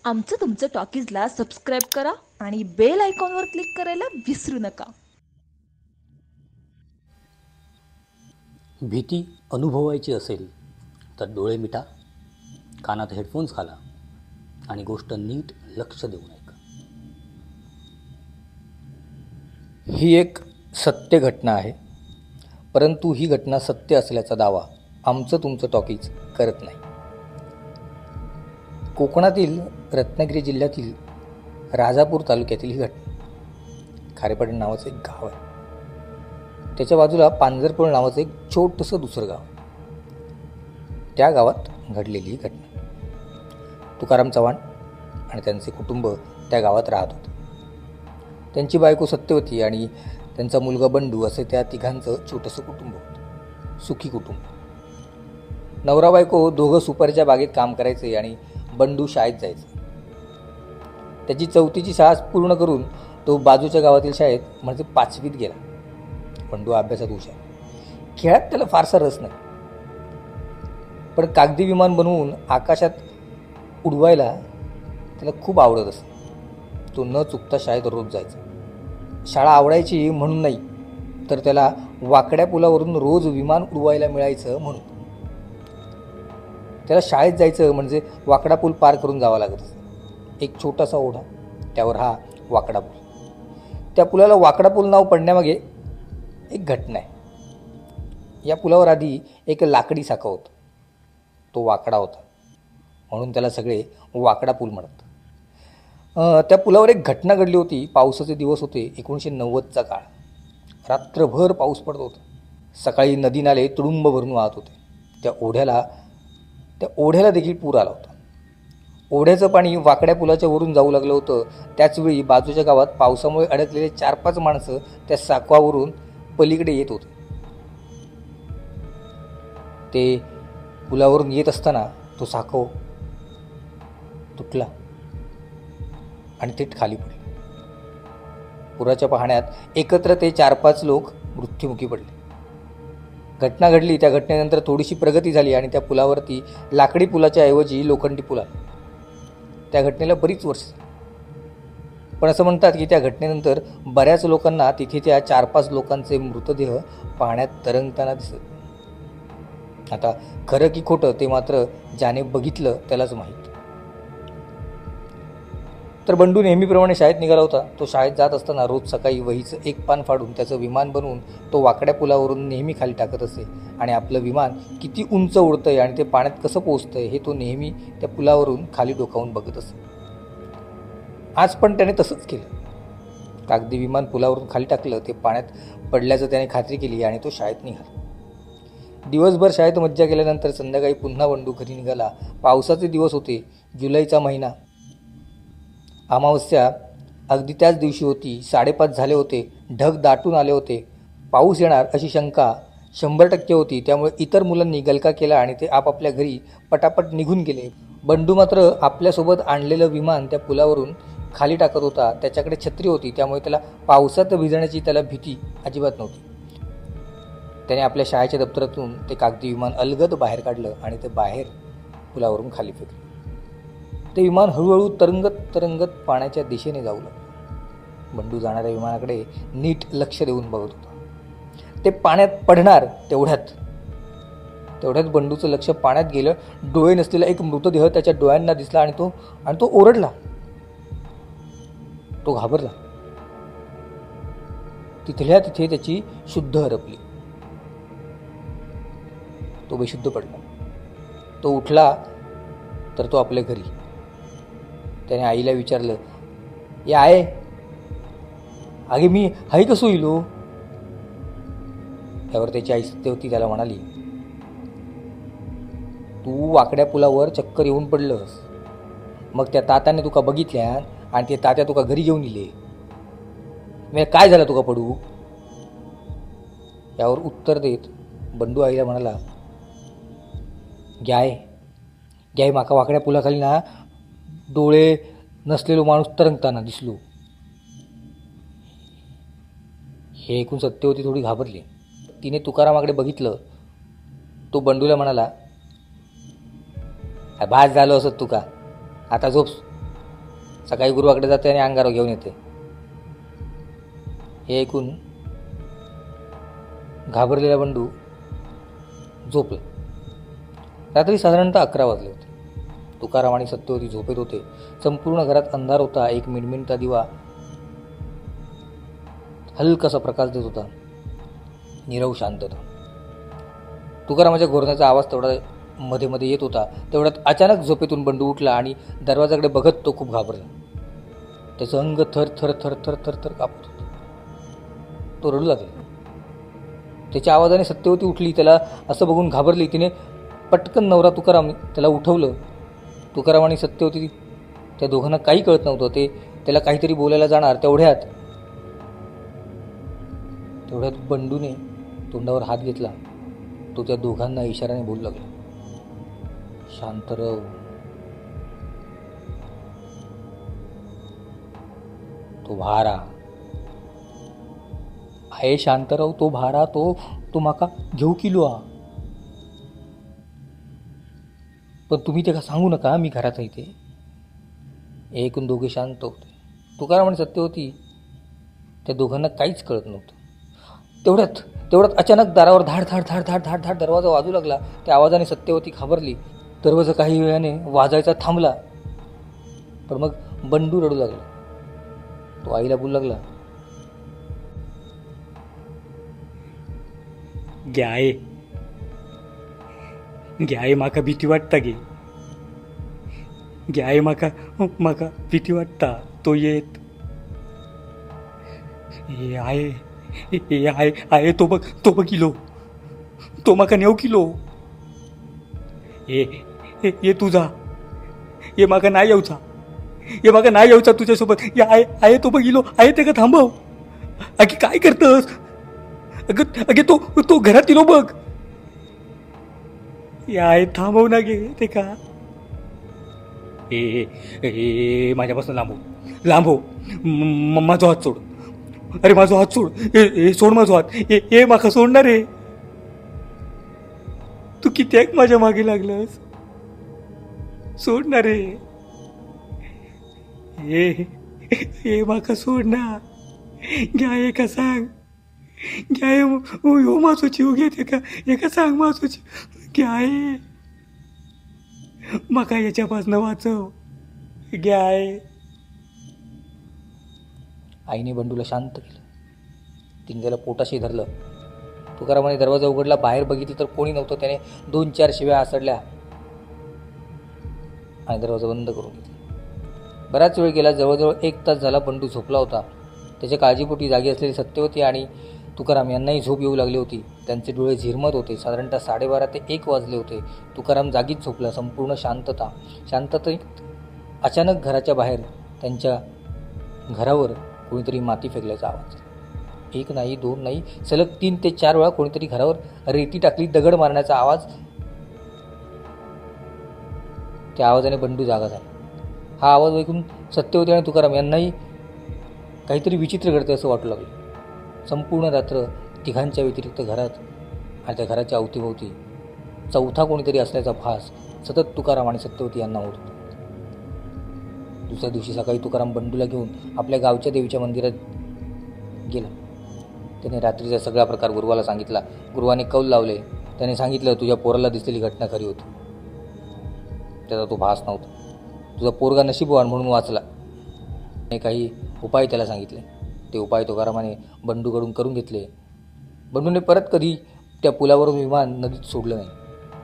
आमचं तुमचं टॉकीजला सबस्क्राईब करा आणि बेल आयकॉनवर क्लिक करायला विसरू नका. भीती अनुभवायची असेल तर डोळे मिटा, कानात हेडफोन्स घाला आणि गोष्ट नीट लक्ष देऊन ऐका. ही एक सत्य घटना आहे, परंतु ही घटना सत्य असल्याचा दावा आमचं तुमचं टॉकीज करत नाही. कोकणातील रत्नागिरी जिल्ह्यातील राजापूर तालुक्यातील ही घटना. खारेपाटण नावाचं एक गाव आहे, त्याच्या बाजूला पांजरपूर नावाचं एक छोटंसं दुसरं गाव. त्या गावात घडलेली ही घटना. तुकाराम चव्हाण आणि त्यांचे कुटुंब त्या गावात राहत होते. त्यांची बायको सत्यवती आणि त्यांचा मुलगा बंडू असे त्या तिघांचं छोटंसं कुटुंब होतं, सुखी कुटुंब. नवरा बायको दोघं सुपारीच्या बागेत काम करायचे आणि बंडू शाळेत जायचा. त्याची 4थीची शाळा पूर्ण करून तो बाजूच्या गावातील शाळेत म्हणजे 5वीत गेला. बंडू अभ्यासात हुशार, खेळात त्याला फारसा रस नाही, पण कागदी विमान बनवून आकाशात उडवायला त्याला खूप आवडत असत. तो न चुकता शाळेत रोज जायचा. शाळा आवडायची म्हणून नाही, तर त्याला वाकड्या पुलावरून रोज विमान उडवायला मिळायचं म्हणून. त्याला शाळेत जायचं म्हणजे वाकडा पूल पार करून जावं लागत असतं. एक छोटासा ओढा, त्यावर हा वाकडा पूल. त्या पुलाला वाकडा पूल नाव पडण्यामागे एक घटना आहे. या पुलावर आधी एक लाकडी साखा होता, तो वाकडा होता म्हणून त्याला सगळे वाकडा पूल म्हणतात. त्या पुलावर एक घटना घडली होती. पावसाचे दिवस होते, 1990चा काळ. रात्रभर पाऊस पडत होता. सकाळी नदी नाले तुडुंब भरून वाहत होते. त्या ओढ्याला देखील पूर आला होता. ओढ्याचं पाणी वाकड्या पुलाच्या वरून जाऊ लागलं होतं. त्याचवेळी बाजूच्या गावात पावसामुळे अडकलेले 4-5 माणसं त्या साखवावरून पलीकडे येत होते. ते पुलावरून येत असताना तो साखव तुटला आणि ते खाली पडले. पुराच्या पाहण्यात एकत्र ते 4-5 लोक मृत्युमुखी पडले. घटना घडली. त्या घटनेनंतर थोडीशी प्रगती झाली आणि त्या पुलावरती लाकडी पुलाच्या ऐवजी लोखंडी पूल आला. त्या घटनेला बरीच वर्ष झाली, पण असं म्हणतात की त्या घटनेनंतर बऱ्याच लोकांना तिथे त्या 4-5 लोकांचे मृतदेह पाण्यात तरंगताना दिसत. आता खरं की खोटं ते मात्र ज्याने बघितलं त्यालाच माहीत. तर बंडू नेहमीप्रमाणे शाळेत निघाला होता. तो शाळेत जात असताना रोज सकाळी वहीचं एक पान फाडून त्याचं विमान बनवून तो वाकड्या पुलावरून नेहमी खाली टाकत असे आणि आपलं विमान किती उंच उडतंय आणि ते पाण्यात कसं पोहोचतंय हे तो नेहमी त्या पुलावरून खाली डोकावून बघत असे. आज पण त्याने तसंच केलं. कागदी विमान पुलावरून खाली टाकलं, ते पाण्यात पडल्याचं त्याने खात्री केली आणि तो शाळेत निघाला. दिवसभर शाळेत मज्जा केल्यानंतर संध्याकाळी पुन्हा बंडू घरी निघाला. पावसाचे दिवस होते, जुलैचा महिना. अमावस्या अगदी त्याच दिवशी होती. 5:30 झाले होते. ढग दाटून आले होते. पाऊस येणार अशी शंका 100% होती. त्यामुळे इतर मुलांनी गलका केला आणि ते आपापल्या घरी पटापट निघून गेले. बंडू मात्र आपल्यासोबत आणलेलं विमान त्या पुलावरून खाली टाकत होता. त्याच्याकडे छत्री होती, त्यामुळे त्याला पावसात भिजण्याची त्याला भीती अजिबात नव्हती. त्याने आपल्या शाळेच्या दप्तरातून ते कागदी विमान अलगद बाहेर काढलं आणि ते बाहेर पुलावरून खाली फेकलं. ते विमान हळूहळू तरंगत पाण्याच्या दिशेने जाऊ लागलं. बंडू जाणाऱ्या विमानाकडे नीट लक्ष देऊन बघत होता. ते पाण्यात पडणार तेवढ्यात बंडूचं लक्ष पाण्यात गेलं. डोळे नसलेला एक मृतदेह त्याच्या डोळ्यांना दिसला आणि तो ओरडला. तो घाबरला. तिथल्या तिथे त्याची शुद्ध हरपली. तो बेशुद्ध पडला. तो उठला तर तो आपल्या घरी. त्याने आईला विचारलं, या आहे अगे मी हाय कसं होईल हो? त्यावर त्याची आई सत्यवती त्याला म्हणाली, तू वाकड्या पुलावर चक्कर येऊन पडलंस, मग त्या तात्याने तुका बघितल्या आणि ते तात्या तुका घरी घेऊन इले. मी काय झालं तुका पडू? यावर उत्तर देत बंडू आईला म्हणाला, घ्याय माका वाकड्या पुलाखाली ना डोळे नसलेलो माणूस तरंगताना दिसलो. हे ऐकून सत्यवती थोडी घाबरली. तिने तुकारामाकडे बघितलं. तो बंडूला म्हणाला, भास झालं असत तुका, आता झोप सकाळी गुरुवाकडे जाते आणि अंगावर घेऊन येते. हे ऐकून घाबरलेला बंडू झोपला. रात्री साधारणतः 11 वाजले होते. तुकाराम आणि सत्यवती झोपेत होते. संपूर्ण घरात अंधार होता. एक मिणमिणता दिवा हलकासा प्रकाश देत होता. नीरव शांतता. तुकारामाच्या घोरण्याचा आवाज तेवढा मध्ये मध्ये येत होता. तेवढ्यात अचानक झोपेतून बंडू उठला आणि दरवाजाकडे बघत तो खूप घाबरला. त्याचं अंग थर थर थर थर थर थर कापत होतं. तो रडू लागला. त्याच्या आवाजाने सत्यवती उठली. त्याला असं बघून घाबरली. तिने पटकन नवरा तुकाराम त्याला उठवलं. तुकाराम आणि सत्यवती त्या दोघांना काही कळत नव्हतं. ते त्याला काहीतरी बोलायला जाणार. तेवढ्यात बंडूने तोंडावर हात घेतला. तो त्या दोघांना इशाऱ्याने बोलू लागला, शांत रव. तो भारा आहे. शांतराव तो भारा तो माका घेऊ किलो हा. पण तुम्ही ते का सांगू नका, मी घरात आहे ते. ऐकून दोघे शांत होते. तुकाराम आणि सत्यवती त्या दोघांना काहीच कळत नव्हतं. तेवढ्यात अचानक दारावर धाड धाड धाड धाड धाड धाड दरवाजा वाजू लागला. त्या आवाजाने सत्यवती घाबरली. दरवाजा काही वेळाने वाजायचा थांबला. पण मग बंडू रडू लागला. तो आईला बोलू लागला, घ्याय माका भीती वाटता गे. घ्याय माका भीती वाटता. तो येत आहे तो बघ किलो. तो माका नेऊ किलो. ये तुझा ये माका नाही येऊचा तुझ्यासोबत. आहे तो बघिलो. आहे ते का थांबव. अगे काय करतस. अगे तो घरात इलो बघ. आहे थांबव ना गे ते का. माझ्यापासून लांबव. माझा हात सोड. अरे माझा हात सोड. सोड माझा हात. माका सोडणार रे. तू किती माझ्या मागे लागलास. सोडणार रे. हे माका सोड ना. घ्या का सांग. घ्या माझो जीव घेते का. एका सांग माझो जीव घ्या. माका याच्यापासून वाचव. घ्या. आईने बंडूला शांत केलं. तिने त्याला पोटाशी धरलं. तुकारामाने दरवाजा उघडला. बाहेर बघितलं तर कोणी नव्हतं. त्याने 2-4 शिव्या आसडल्या आणि दरवाजा बंद करून घेतला. बराच वेळ गेला. जवळजवळ 1 तास झाला. बंडू झोपला होता. त्याच्या काळजीपोटी जागी असलेली सत्यवती आणि तुकाराम यांनाही झोप येऊ लागली होती. त्यांचे डोळे झिरमत होते. साधारणतः 12:30 ते 1 वाजले होते. तुकाराम जागीच झोपला. संपूर्ण शांततेत अचानक घराच्या बाहेर त्यांच्या घरावर कोणीतरी माती फेकल्याचा आवाज. 1 नाही 2 नाही, सलग 3 ते 4 वेळा कोणीतरी घरावर रेती टाकली, दगड मारण्याचा आवाज. त्या आवाजाने बंडू जागा झाला. हा आवाज ऐकून सत्यवती आणि तुकाराम यांनाही काहीतरी विचित्र घडते असं वाटू लागलं. संपूर्ण रात्र तिघांच्या व्यतिरिक्त घरात आणि त्या घराच्या अवतीभोवती चौथा कोणीतरी असल्याचा भास सतत तुकाराम आणि सत्यवती यांना होत होता. दुसऱ्या दिवशी सकाळी तुकाराम बंडूला घेऊन आपल्या गावच्या देवीच्या मंदिरात गेला. त्याने रात्रीचा सगळा प्रकार गुरुवाला सांगितला. गुरुवाने कौल लावले. त्याने सांगितलं, तुझ्या पोराला दिसलेली घटना खरी होती. त्याचा तो भास नव्हता. तुझा पोरगा नशीबवान म्हणून वाचला. त्याने काही उपाय त्याला सांगितले. ते उपाय तुकारामाने बंडूकडून करून घेतले. बंडूने परत कधी त्या पुलावरून विमान नदीत सोडलं नाही.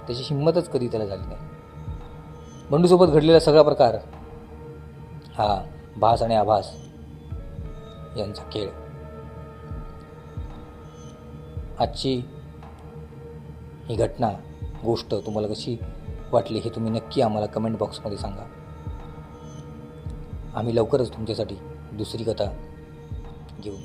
त्याची हिंमतच कधी त्याला झाली नाही. बंडूसोबत घडलेला सगळा प्रकार हा भास आणि आभास यांचा खेळ. आजची ही घटना गोष्ट तुम्हाला कशी वाटली हे तुम्ही नक्की आम्हाला कमेंट बॉक्समध्ये सांगा. आम्ही लवकरच तुमच्यासाठी दुसरी कथा घेऊन